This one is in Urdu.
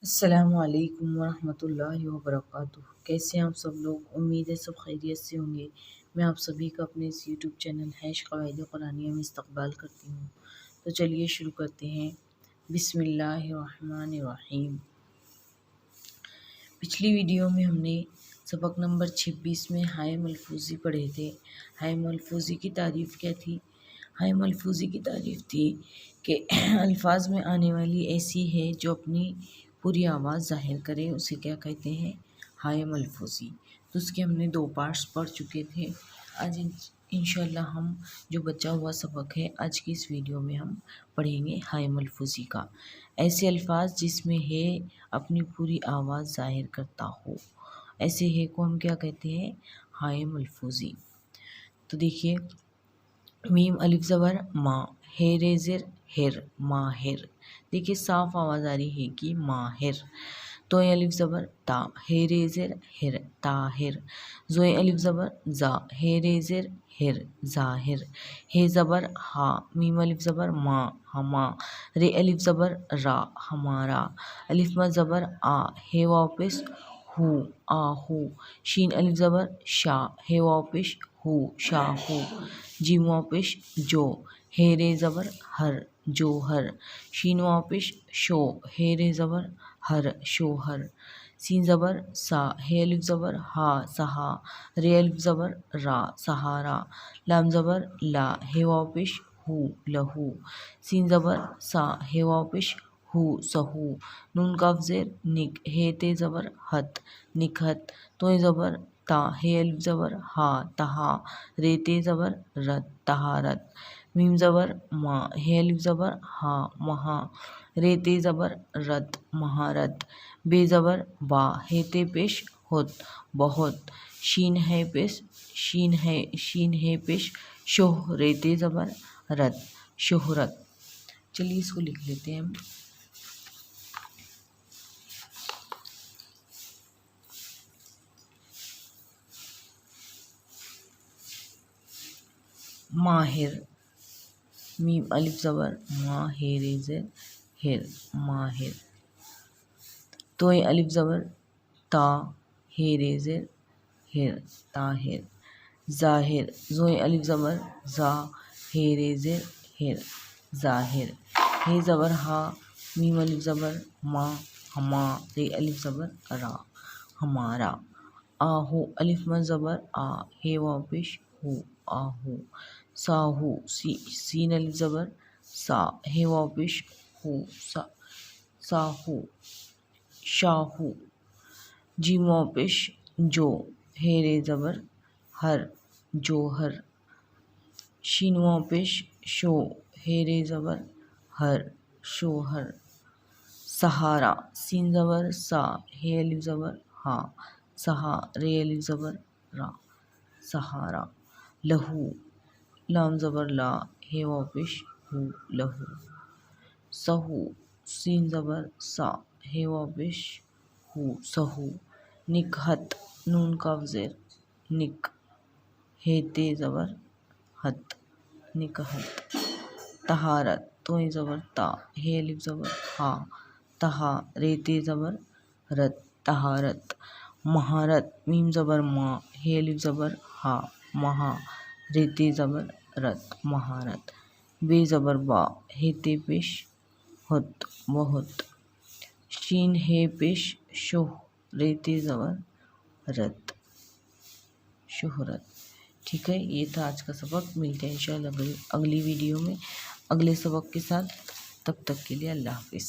السلام علیکم ورحمۃ اللہ وبرکاتہ۔ کیسے ہیں آپ سب لوگ؟ امید ہے سب خیریت سے ہوں گے۔ میں آپ سبھی کا اپنے اس یوٹیوب چینل قواعد قرآنیہ میں استقبال کرتی ہوں۔ تو چلیے شروع کرتے ہیں۔ بسم اللہ الرحمن الرحیم۔ پچھلی ویڈیو میں ہم نے سبق نمبر 26 میں ہائے ملفوظی پڑھے تھے۔ ہائے ملفوظی کی تعریف کیا تھی؟ ہائے ملفوظی کی تعریف تھی کہ الفاظ میں آنے والی ایسی ہے جو اپنی پوری آواز ظاہر کرے، اسے کیا کہتے ہیں؟ ہائے ملفوظی۔ تو اس کے ہم نے 2 پارٹس پڑھ چکے تھے۔ آج انشاءاللہ ہم جو بچا ہوا سبق ہے، آج کی اس ویڈیو میں ہم پڑھیں گے ہائے ملفوظی کا۔ ایسے الفاظ جس میں ہے اپنی پوری آواز ظاہر کرتا ہو، ایسے ہے کو ہم کیا کہتے ہیں؟ ہائے ملفوظی۔ تو دیکھیے، میم الف زبر ما، ہیر زر ہر، ماہر۔ دیکھیے صاف آواز آ رہی ہے کہ ماہر۔ توئے الف زبر تا، ہیر زر ہر، طاہر۔ زوئے الف زبر زا، ہیر زر ہر، ظاہر۔ ہے زبر ہا، میم الف زبر ما، ہما۔ رے الف زبر را، ہمارا۔ الف مد زبر آ، ہے واو پیش ہو، آہو۔ شین الف زبر شا، ہے واو پیش ہو، شاہو۔ جیم واو پیش جو، ہے رے زبر ہر، جوہر۔ شین واو پیش شو، ہے رے زبر ہر، شوہر۔ سین زبر سا، ہے الف زبر ہا، سہا۔ رے الف زبر را، سہارا۔ لام زبر لا، ہے واو پیش ہو، لہو۔ سین زبر سا، ہے واو پیش ہو، سہو۔ نون کاف زیر نک، ہے تے زبر ہت، نکہت۔ توئے زبر تا، ہے الف زبر ہا، تہا۔ رے تے زبر رت، طہارت۔ میم زبر ما، ہے الف زبر ہا، مہا۔ رے تے زبر رت، مہارت۔ بے زبر با، ہے تے پیش ہت، بہت۔ شین ہے پیش شوہ، رے تے زبر رت، شہرت۔ چلیے اس کو لکھ لیتے ہیں ہم۔ ماہر، میم الف زبر ما، ہیر زر ہر، ماہر۔ توئے الف زبر تا، ہیر زر ہر، طاہر۔ ظاہر، زوئے الف زبر زا، ہیر زر ہر، ظاہر۔ ہے زبر ہا، میم الف زبر ما، ہما۔ رے الف زبر را، ہمارا۔ آہو، الف مد زبر آ، ہے واو پیش ہو، آہو۔ ساہو، سین الف زبر سا، ہے واو پیش ہو، ساہو، شاہو۔ جیم واو پیش جو، ہے رے زبر ہر، جوہر۔ شین واو پیش شو، ہے رے زبر ہر، شوہر۔ سہارا، سین زبر سا، ہے الف زبر ہا، سہا۔ رے الف زبر را، سہارا۔ لہو، لام زبر لا، ہے واو پیش ہو، لہو۔ سہو، سین زبر سا، ہے واو پیش ہو، سہو۔ نکہت، نون کاف زیر نک، ہے تے زبر ہت، نکہت۔ طہارت، توئے زبر تا، ہے الف زبر ہا، تہا۔ رے تے زبر رت، طہارت۔ مہارت، میم زبر ما، ہے الف زبر ہا، مہا۔ رے تے زبر رت، مہارت۔ بے زبر با، ہے تے پیش ہت، بہت۔ شین ہے پیش شوہ، رے تے زبر رت، شہرت۔ ٹھیک ہے، یہ تھا آج کا سبق۔ ملتے ہیں انشاءاللہ اگلی ویڈیو میں اگلے سبق کے ساتھ۔ تب تک کے لیے اللہ حافظ۔